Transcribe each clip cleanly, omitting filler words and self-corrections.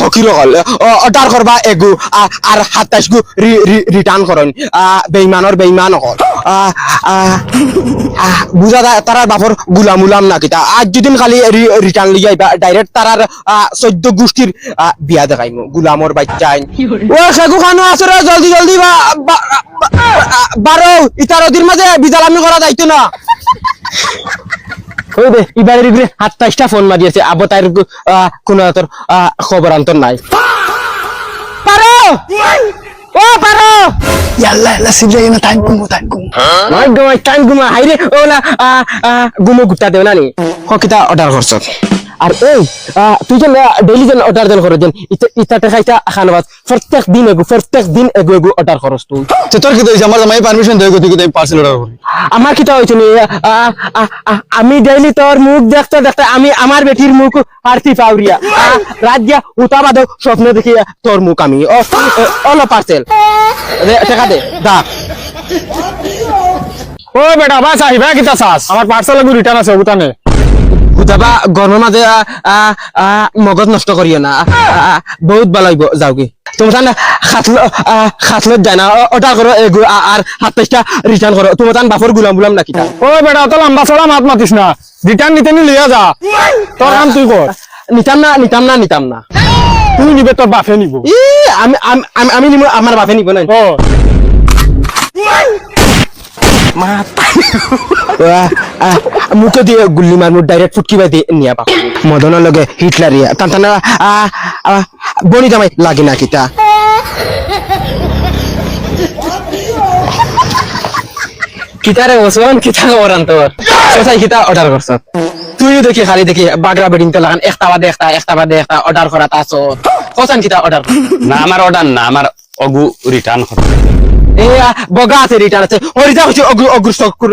হকিরর হল অর্ডার করবা এগু আর 27 গু রিটার্ন করেন বেঈমানর বেঈমান হল বুঝা যায় তারার বাপর গুলাম উলাম না কিতা আজ যদি খালি রিটার্ন লিয়ে আইবা ডাইরেক্ট তারার 14 গোষ্ঠীর বিয়া দেখাইমু গুলামর বাচ্চাই ও সেগু খানো আছে রে জলদি জলদি বারো ইতারদির মাঝে বিজালামি করা যাইতো না ওই দে ইবারের উপরে 27টা ফোন মারিয়েছে আবো তার কোন তোর খবর আন্তর নাই পারো ও পারো ইয়াল্লা ইয়াল্লা সিবলে না টাইম গুমা হাইরে ওলা গুমো গুটা দেও না নি হকিতা অর্ডার করছ আর এই তুই যে ডেইলি যেন অর্ডার দেন করে দেন ইটা খাইতা খানাবাদ প্রত্যেক দিন এগু অর্ডার করস তুই তো তোর কি হইছে আমার জামাই পারমিশন দেয় তুই কি পার্সেল অর্ডার করি আমার কিটা হইছে নি আমি ডেইলি তোর মুখ দেখতে দেখতে আমি আমার বেটির মুখ পারতি পাউরিয়া রাত দিয়া উতা বাদ স্বপ্ন দেখি তোর মুখ আমি অল পার্সেল টাকা দে দা ও বেটা বাস আইবা কিতা চাস আমার পার্সেল লাগু রিটার্ন আছে উতানে উতাবা গরমের মাঝে মগজ নষ্ট করিও না বহুত ভালো হইব যাও কি তোমার খাতলত যায় না অর্ডার করো আর 27টা রিটার্ন করো তোমার বাপর গুলাম নাকি ও বেটা অত লম্বা চড়া মাত মাতিস না রিটার্ন নিতে লিয়া যা তোর কাম তুই কর নিতাম না তুই নিবে তোর বাপে নিব আমি নিব আমার বাপে নিব না ও মুখে দিয়ে গুল্লি মারমু ডাইরেক্ট ফুটকি বাই দিয়ে নিয়া পাবো মদনের লগে হিটলারিয়া টানটানা বনি জামাই লাগে না কিতা কিতারে ওসমান কিতা ওরান তোর সোসাই কিতা অর্ডার করছ তুইও দেখি খালি দেখি বাগরা বেডিং তো লাগান একটা বাদে একটা অর্ডার করা তাছো কোসান কিতা অর্ডার না আমার অর্ডার না আমার অগু রিটার্ন হবে বগা আছে রিটার্ন আছে হরিজা হচ্ছে অগ্র স্টকুর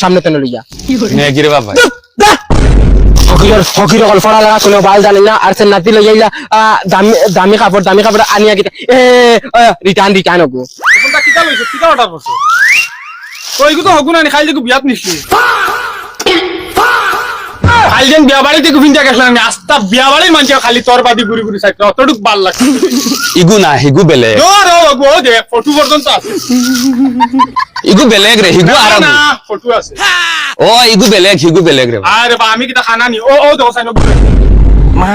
সামনে তেন লইয়া নেগিরে বাবা হকির হল ফড়া লাগা কোনো বাল জানি না আর সে নাতি লইয়া দামি কাপড় আনিয়া গিয়ে রিটার্ন হগু কোনটা কিতা লইছ কিতা অর্ডার করছ কইগু তো হগু না খাইলে গু বিয়াত নিছি খাইলেন বিয়া বাড়িতে গু ফিনটা গেছলাম আমি আস্তা বিয়া বাড়ির মানুষ খালি তোর বাদি ঘুরি ঘুরি সাইড অতটুক ভাল লাগছে ইগু না হিগু বেলে ও হগু ও দে ফটো পর্যন্ত আছে ইগু বেলেগ রে হিগু আর না ফটো আছে ও ইগু বেলেগ রে আরে বা আমি কিতা খানা নি ও দেখো সাইন মা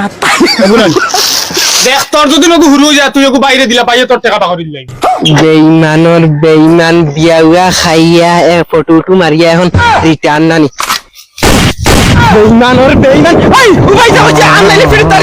দেখ তোর যদি নগু হুরু যা তুই ওগু বাইরে দিলা পাইয়ে তোর টাকা পাকড়ি দিলাই বেঈমানর বেঈমান বিয়াউয়া খাইয়া ফটো মারিয়া এখন রিটার্ন নানি বেঈমানর বেঈমান ওই উবাই যাও যে অনলাইনে ফিরে তার